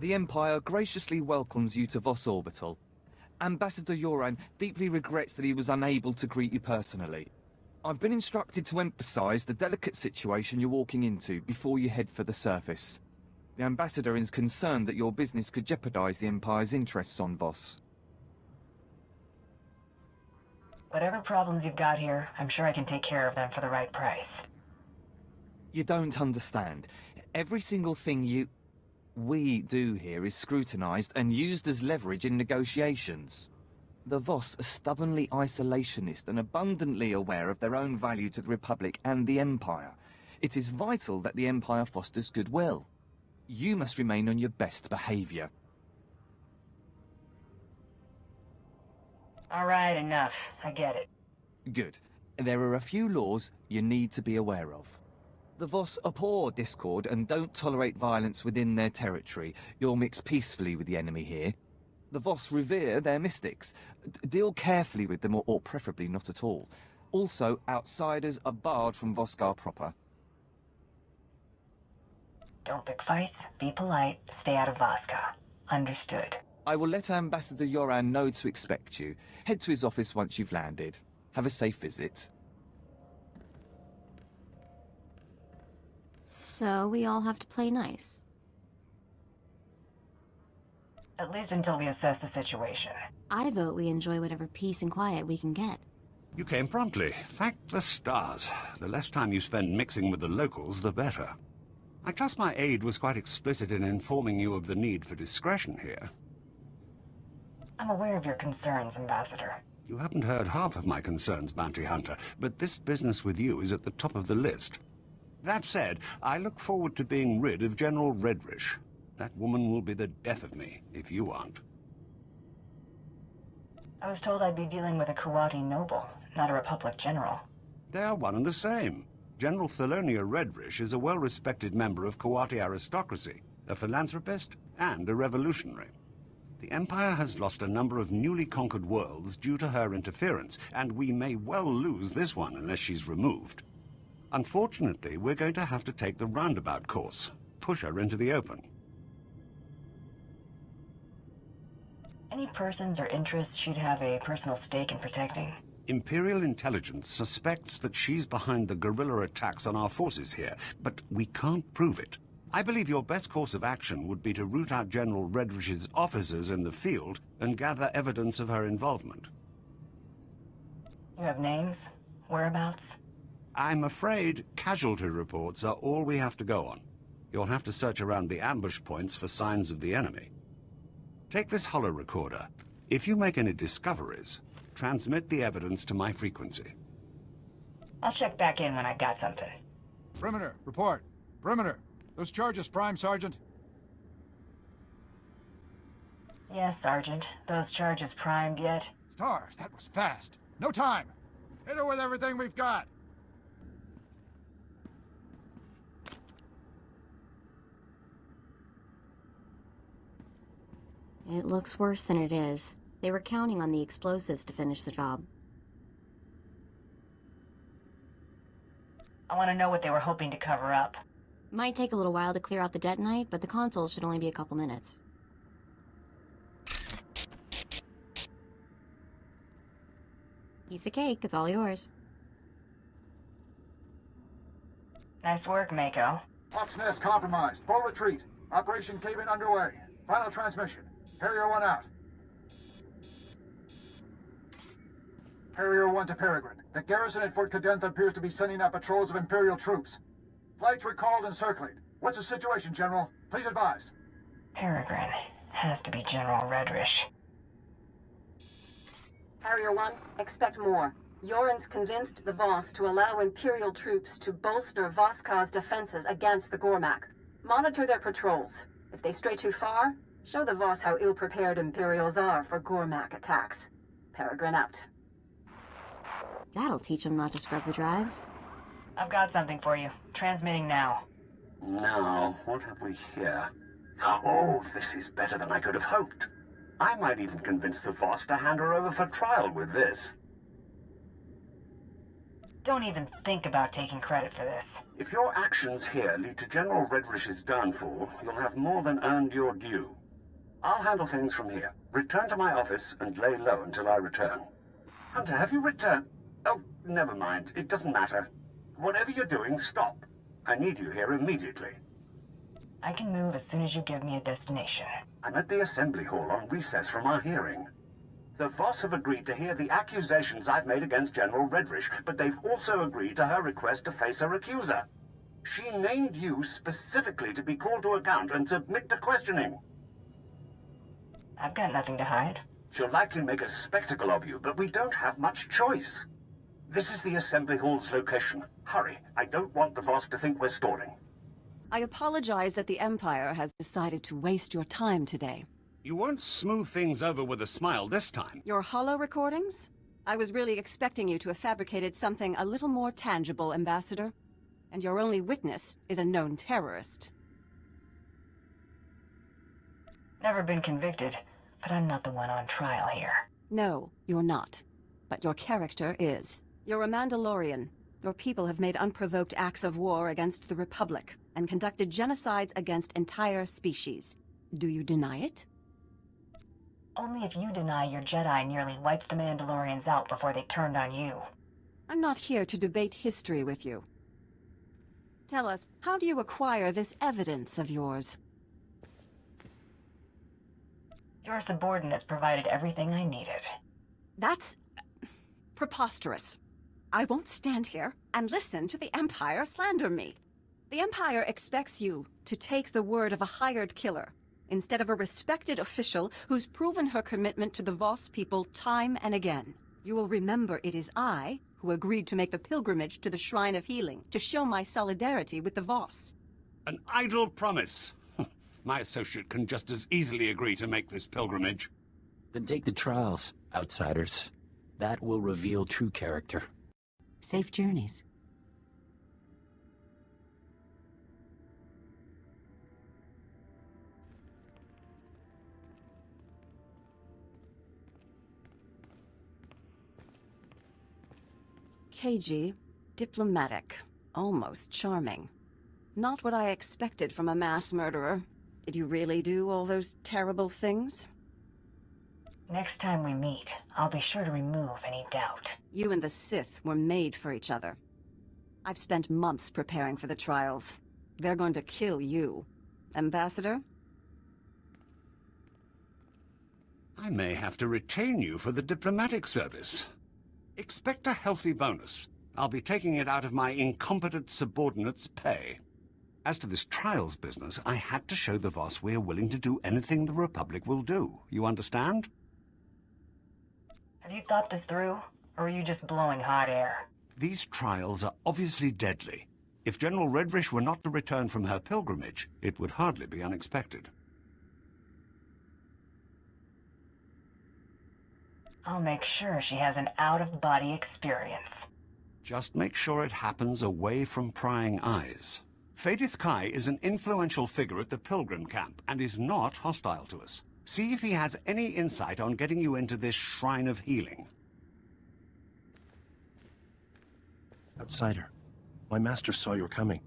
The Empire graciously welcomes you to Voss Orbital. Ambassador Yoran deeply regrets that he was unable to greet you personally. I've been instructed to emphasize the delicate situation you're walking into before you head for the surface. The Ambassador is concerned that your business could jeopardize the Empire's interests on Voss. Whatever problems you've got here, I'm sure I can take care of them for the right price. You don't understand. Every single thing we do here is scrutinized and used as leverage in negotiations. The Voss are stubbornly isolationist and abundantly aware of their own value to the Republic and the Empire. It is vital that the Empire fosters goodwill. You must remain on your best behavior. All right, enough. I get it. Good. There are a few laws you need to be aware of. The Voss abhor discord and don't tolerate violence within their territory. You'll mix peacefully with the enemy here. The Voss revere their mystics. Deal carefully with them, or preferably not at all. Also, outsiders are barred from Voskar proper. Don't pick fights, be polite, stay out of Voska. Understood. I will let Ambassador Yoran know to expect you. Head to his office once you've landed. Have a safe visit. So we all have to play nice. At least until we assess the situation. I vote we enjoy whatever peace and quiet we can get. You came promptly. Thank the stars. The less time you spend mixing with the locals, the better. I trust my aide was quite explicit in informing you of the need for discretion here. I'm aware of your concerns, Ambassador. You haven't heard half of my concerns, Bounty Hunter, but this business with you is at the top of the list. That said, I look forward to being rid of General Redrish. That woman will be the death of me, if you aren't. I was told I'd be dealing with a Kuwati noble, not a Republic general. They are one and the same. General Thelonia Redrish is a well-respected member of Kuwati aristocracy, a philanthropist, and a revolutionary. The Empire has lost a number of newly conquered worlds due to her interference, and we may well lose this one unless she's removed. Unfortunately, we're going to have to take the roundabout course, push her into the open. Any persons or interests she'd have a personal stake in protecting? Imperial intelligence suspects that she's behind the guerrilla attacks on our forces here, but we can't prove it. I believe your best course of action would be to root out General Redrish's officers in the field and gather evidence of her involvement. You have names? Whereabouts? I'm afraid casualty reports are all we have to go on. You'll have to search around the ambush points for signs of the enemy. Take this holo recorder. If you make any discoveries, transmit the evidence to my frequency. I'll check back in when I've got something. Perimeter, report. Perimeter. Those charges, Prime Sergeant. Yes, Sergeant. Those charges primed yet? Stars, that was fast. No time. Hit her with everything we've got. It looks worse than it is. They were counting on the explosives to finish the job. I want to know what they were hoping to cover up. Might take a little while to clear out the detonite, but the console should only be a couple minutes. Piece of cake, it's all yours. Nice work, Mako. Hawk's Nest compromised. Full retreat. Operation Cave-In underway. Final transmission. Harrier 1 out. Harrier 1 to Peregrine. The garrison at Fort Cadentha appears to be sending out patrols of Imperial troops. Flights recalled and circling. What's the situation, General? Please advise. Peregrine. Has to be General Redrish. Harrier 1, expect more. Yoren's convinced the Voss to allow Imperial troops to bolster Voskar's defenses against the Gormak. Monitor their patrols. If they stray too far, show the Voss how ill-prepared Imperials are for Gormak attacks. Peregrine out. That'll teach them not to scrub the drives. I've got something for you. Transmitting now. Now, what have we here? Oh, this is better than I could have hoped. I might even convince the Voss to hand her over for trial with this. Don't even think about taking credit for this. If your actions here lead to General Redrish's downfall, you'll have more than earned your due. I'll handle things from here. Return to my office and lay low until I return. Hunter, have you returned? Oh, never mind. It doesn't matter. Whatever you're doing, stop. I need you here immediately. I can move as soon as you give me a destination. I'm at the Assembly Hall on recess from our hearing. The Voss have agreed to hear the accusations I've made against General Redrish, but they've also agreed to her request to face her accuser. She named you specifically to be called to account and submit to questioning. I've got nothing to hide. She'll likely make a spectacle of you, but we don't have much choice. This is the Assembly Hall's location. Hurry, I don't want the Voss to think we're stalling. I apologize that the Empire has decided to waste your time today. You won't smooth things over with a smile this time. Your holo recordings? I was really expecting you to have fabricated something a little more tangible, Ambassador. And your only witness is a known terrorist. Never been convicted, but I'm not the one on trial here. No, you're not. But your character is. You're a Mandalorian. Your people have made unprovoked acts of war against the Republic and conducted genocides against entire species. Do you deny it? Only if you deny your Jedi nearly wiped the Mandalorians out before they turned on you. I'm not here to debate history with you. Tell us, how do you acquire this evidence of yours? Your subordinates provided everything I needed. That's preposterous. I won't stand here and listen to the Empire slander me. The Empire expects you to take the word of a hired killer instead of a respected official who's proven her commitment to the Voss people time and again. You will remember it is I who agreed to make the pilgrimage to the Shrine of Healing to show my solidarity with the Voss. An idle promise. My associate can just as easily agree to make this pilgrimage. Then take the trials, outsiders. That will reveal true character. Safe journeys. Cagey, diplomatic, almost charming. Not what I expected from a mass murderer. Did you really do all those terrible things? Next time we meet, I'll be sure to remove any doubt. You and the Sith were made for each other. I've spent months preparing for the trials. They're going to kill you. Ambassador? I may have to retain you for the diplomatic service. Expect a healthy bonus. I'll be taking it out of my incompetent subordinate's pay. As to this trials business, I had to show the Voss we're willing to do anything the Republic will do. You understand? Have you thought this through, or are you just blowing hot air? These trials are obviously deadly. If General Redrish were not to return from her pilgrimage, it would hardly be unexpected. I'll make sure she has an out-of-body experience. Just make sure it happens away from prying eyes. Fadith Kai is an influential figure at the Pilgrim camp and is not hostile to us. See if he has any insight on getting you into this Shrine of Healing. Outsider, my master saw you were coming.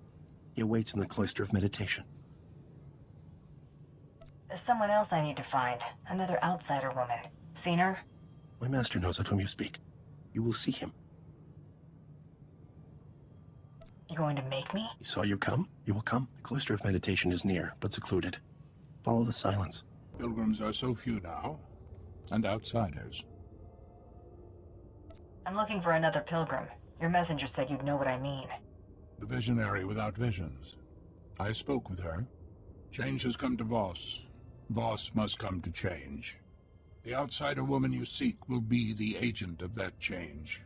He awaits in the Cloister of Meditation. There's someone else I need to find. Another outsider woman. Seen her? My master knows of whom you speak. You will see him. You going to make me? He saw you come. You will come. The Cloister of Meditation is near, but secluded. Follow the silence. Pilgrims are so few now, and outsiders. I'm looking for another pilgrim. Your messenger said you'd know what I mean. The visionary without visions. I spoke with her. Change has come to Voss. Voss must come to change. The outsider woman you seek will be the agent of that change.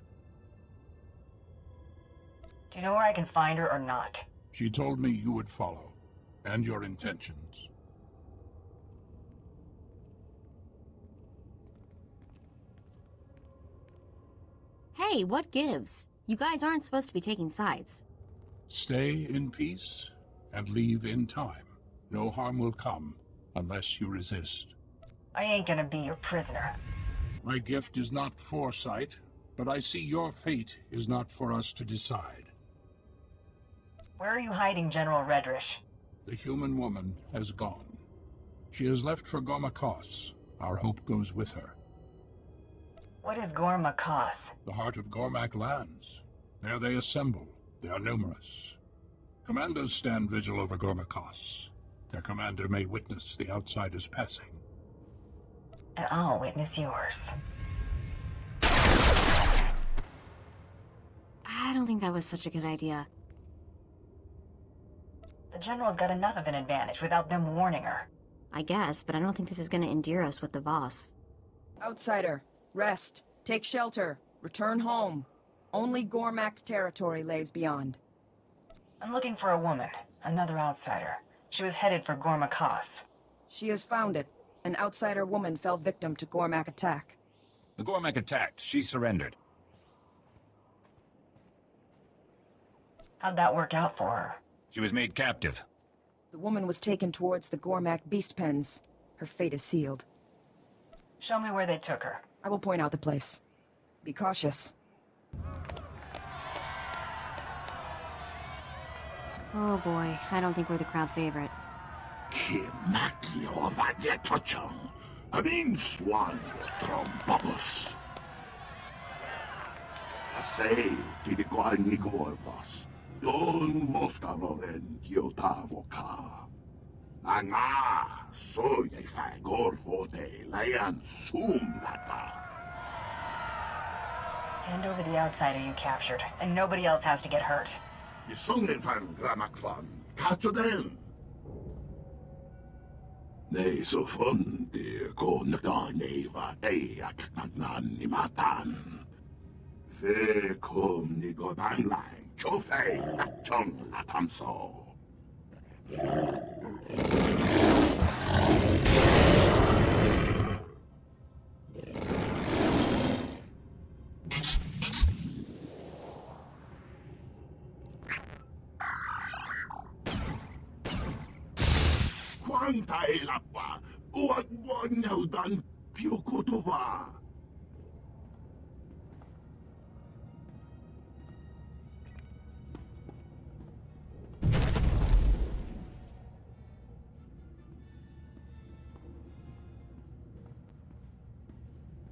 Do you know where I can find her or not? She told me you would follow, and your intentions. Hey, what gives? You guys aren't supposed to be taking sides. Stay in peace, and leave in time. No harm will come, unless you resist. I ain't gonna be your prisoner. My gift is not foresight, but I see your fate is not for us to decide. Where are you hiding, General Redrish? The human woman has gone. She has left for Gormakos. Our hope goes with her. What is Gormakos? The heart of Gormak lands. There they assemble. They are numerous. Commandos stand vigil over Gormakos. Their commander may witness the outsiders passing. And I'll witness yours. I don't think that was such a good idea. The General's got enough of an advantage without them warning her. I guess, but I don't think this is gonna endear us with the Voss. Outsider, rest, take shelter, return home. Only Gormak territory lays beyond. I'm looking for a woman, another outsider. She was headed for Gormakos. She has found it. An outsider woman fell victim to Gormak attack. The Gormak attacked. She surrendered. How'd that work out for her? She was made captive. The woman was taken towards the Gormak beast pens. Her fate is sealed. Show me where they took her. I will point out the place. Be cautious. Oh boy, I don't think we're the crowd favorite. Hand over the outsider you captured, and nobody else has to get hurt.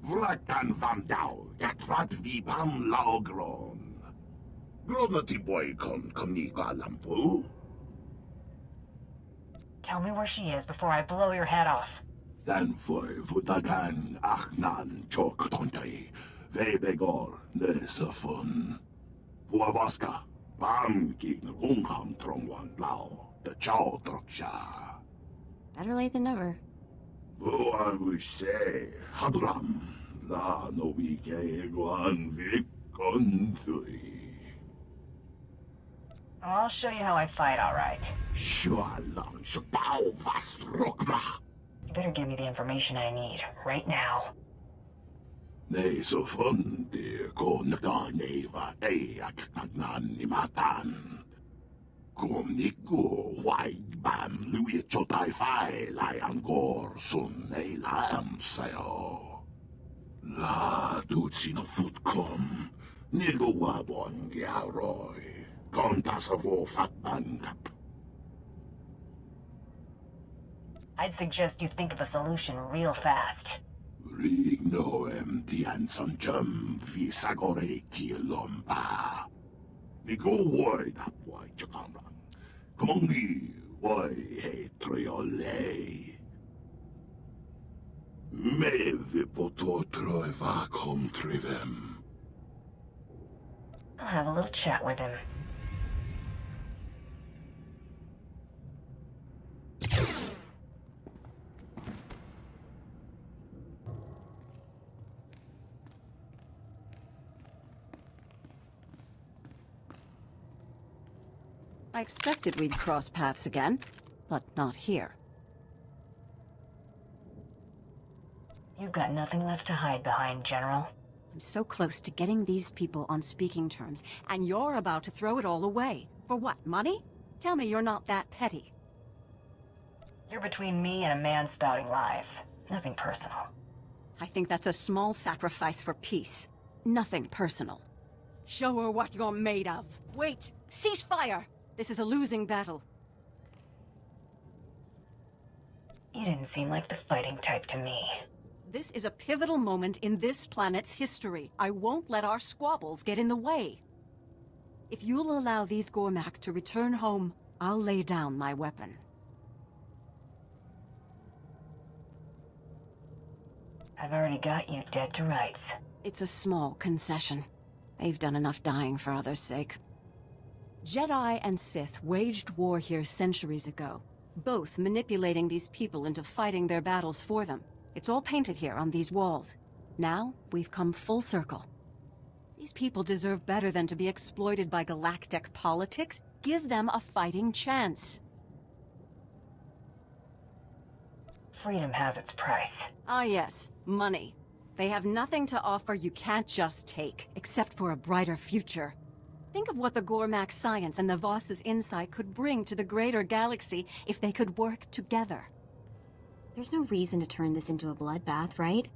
Vlakan vam dau, gatrat vibam laogron. Gronati boy kon konika lampu. Tell me where she is before I blow your head off. Dan foi vutagan achnan chok tontei. Vebegor nesafun. Puavaska, bam king rungam trongwan lao, the chow troksha. Better late than never. I wish say, Hadram, la no wike guan vikontui. I'll show you how I fight, all right. Shualang shpao vas rokma. You better give me the information I need, right now. Ne so fun de ko naga neva e aknan ni matan. Kumniku wai bam lui chotai fai lai angor sun ei lam sayo. La dutsino futkom. Nigo wabon giaroy. Kontasavo fatban kap. I'd suggest you think of a solution real fast. Rigno empty and son jum visagore kilomba. Nigo woi that wai chakamran. Kongi wai he triole. Me vipoto troeva contrivem. I'll have a little chat with him. I expected we'd cross paths again, but not here. You've got nothing left to hide behind, General. I'm so close to getting these people on speaking terms, and you're about to throw it all away. For what, money? Tell me you're not that petty. You're between me and a man spouting lies. Nothing personal. I think that's a small sacrifice for peace. Nothing personal. Show her what you're made of. Wait! Cease fire! This is a losing battle. You didn't seem like the fighting type to me. This is a pivotal moment in this planet's history. I won't let our squabbles get in the way. If you'll allow these Gormak to return home, I'll lay down my weapon. I've already got you dead to rights. It's a small concession. They've done enough dying for others' sake. Jedi and Sith waged war here centuries ago, both manipulating these people into fighting their battles for them. It's all painted here on these walls. Now, we've come full circle. These people deserve better than to be exploited by galactic politics. Give them a fighting chance. Freedom has its price. Ah yes, money. They have nothing to offer you can't just take, except for a brighter future. Think of what the Gormak science and the Voss's insight could bring to the greater galaxy if they could work together. There's no reason to turn this into a bloodbath, right?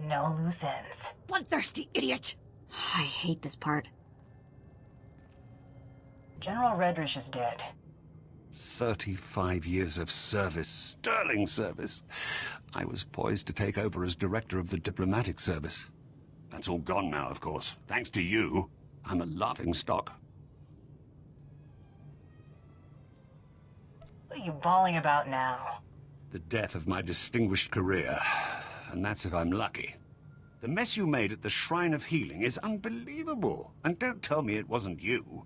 No loose ends. Bloodthirsty idiot! I hate this part. General Redrish is dead. 35 years of service, sterling service. I was poised to take over as director of the diplomatic service. That's all gone now, of course. Thanks to you, I'm a laughingstock. What are you bawling about now? The death of my distinguished career, and that's if I'm lucky. The mess you made at the Shrine of Healing is unbelievable, and don't tell me it wasn't you.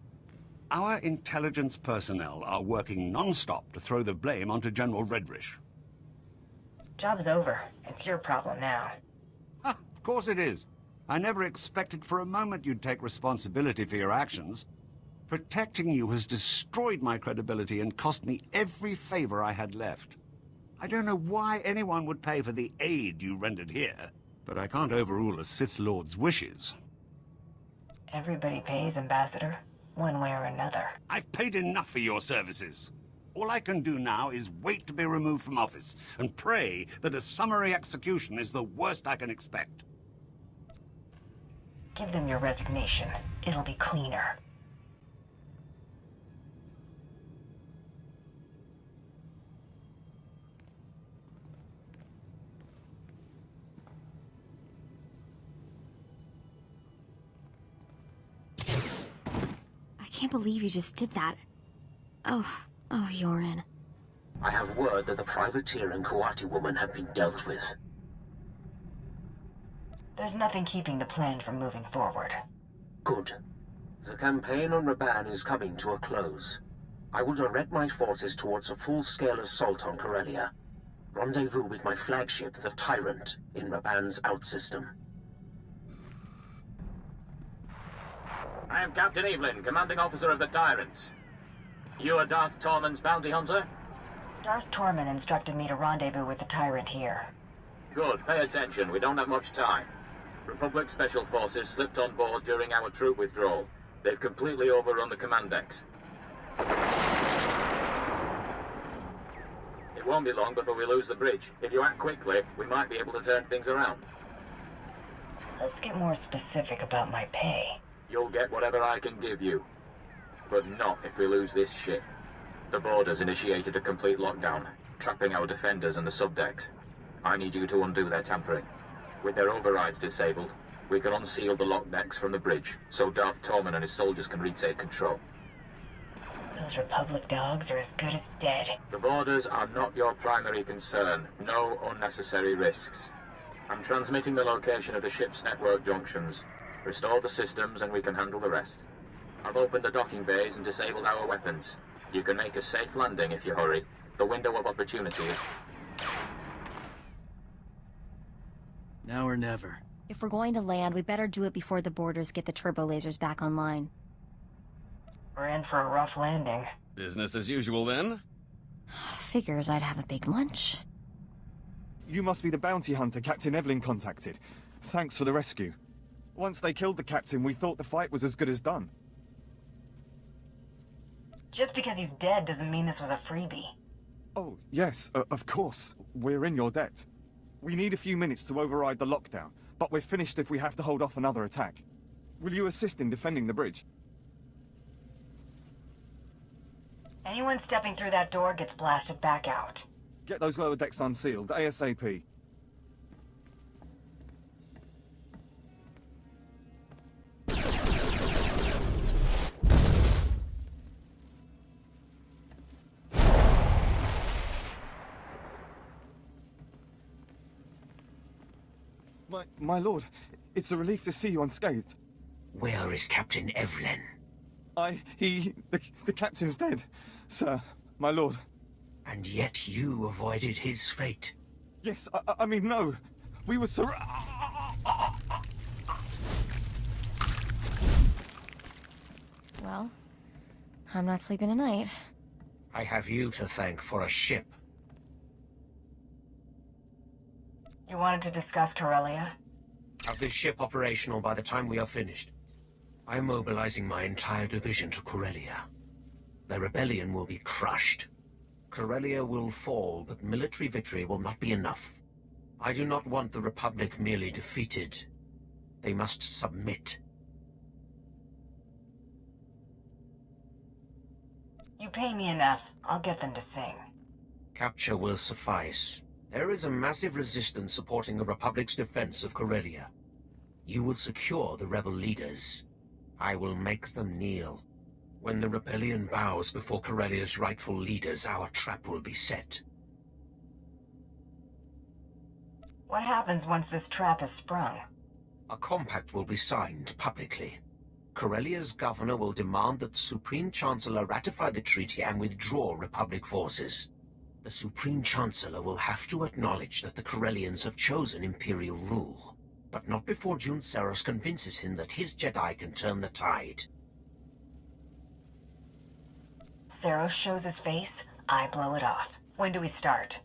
Our intelligence personnel are working non-stop to throw the blame onto General Redrish. Job's over. It's your problem now. Of course it is. I never expected for a moment you'd take responsibility for your actions. Protecting you has destroyed my credibility and cost me every favor I had left. I don't know why anyone would pay for the aid you rendered here, but I can't overrule a Sith Lord's wishes. Everybody pays, Ambassador. One way or another. I've paid enough for your services. All I can do now is wait to be removed from office and pray that a summary execution is the worst I can expect. Give them your resignation. It'll be cleaner. I can't believe you just did that. Oh, Yoren. I have word that the privateer and Kawati woman have been dealt with. There's nothing keeping the plan from moving forward. Good. The campaign on Raban is coming to a close. I will direct my forces towards a full-scale assault on Corellia. Rendezvous with my flagship, the Tyrant, in Raban's outsystem. I am Captain Evelyn, commanding officer of the Tyrant. You are Darth Tormund's bounty hunter? Darth Tormund instructed me to rendezvous with the Tyrant here. Good, pay attention, we don't have much time. Republic Special Forces slipped on board during our troop withdrawal. They've completely overrun the command decks. It won't be long before we lose the bridge. If you act quickly, we might be able to turn things around. Let's get more specific about my pay. You'll get whatever I can give you. But not if we lose this ship. The Borders initiated a complete lockdown, trapping our defenders and the subdecks. I need you to undo their tampering. With their overrides disabled, we can unseal the lock decks from the bridge, so Darth Tormund and his soldiers can retake control. Those Republic dogs are as good as dead. The Borders are not your primary concern. No unnecessary risks. I'm transmitting the location of the ship's network junctions. Restore the systems and we can handle the rest. I've opened the docking bays and disabled our weapons. You can make a safe landing if you hurry. The window of opportunity is... Now or never. If we're going to land, we better do it before the Borders get the turbo lasers back online. We're in for a rough landing. Business as usual, then? Figures I'd have a big lunch. You must be the bounty hunter Captain Evelyn contacted. Thanks for the rescue. Once they killed the captain, we thought the fight was as good as done. Just because he's dead doesn't mean this was a freebie. Oh, yes, of course. We're in your debt. We need a few minutes to override the lockdown, but we're finished if we have to hold off another attack. Will you assist in defending the bridge? Anyone stepping through that door gets blasted back out. Get those lower decks unsealed, ASAP. My lord, it's a relief to see you unscathed. Where is Captain Evelyn? The captain's dead, sir, my lord. And yet you avoided his fate. Yes, I mean, no. We were Well, I'm not sleeping tonight. I have you to thank for a ship. You wanted to discuss Corellia? Have this ship operational by the time we are finished. I am mobilizing my entire division to Corellia. The rebellion will be crushed. Corellia will fall, but military victory will not be enough. I do not want the Republic merely defeated. They must submit. You pay me enough. I'll get them to sing. Capture will suffice. There is a massive resistance supporting the Republic's defense of Corellia. You will secure the rebel leaders. I will make them kneel. When the rebellion bows before Corellia's rightful leaders, our trap will be set. What happens once this trap is sprung? A compact will be signed publicly. Corellia's governor will demand that the Supreme Chancellor ratify the treaty and withdraw Republic forces. The Supreme Chancellor will have to acknowledge that the Corellians have chosen Imperial rule, but not before June Seros convinces him that his Jedi can turn the tide. Seros shows his face, I blow it off. When do we start?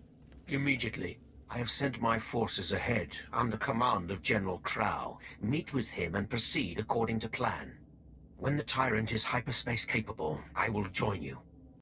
Immediately. I have sent my forces ahead, under command of General Crow. Meet with him and proceed according to plan. When the Tyrant is hyperspace capable, I will join you.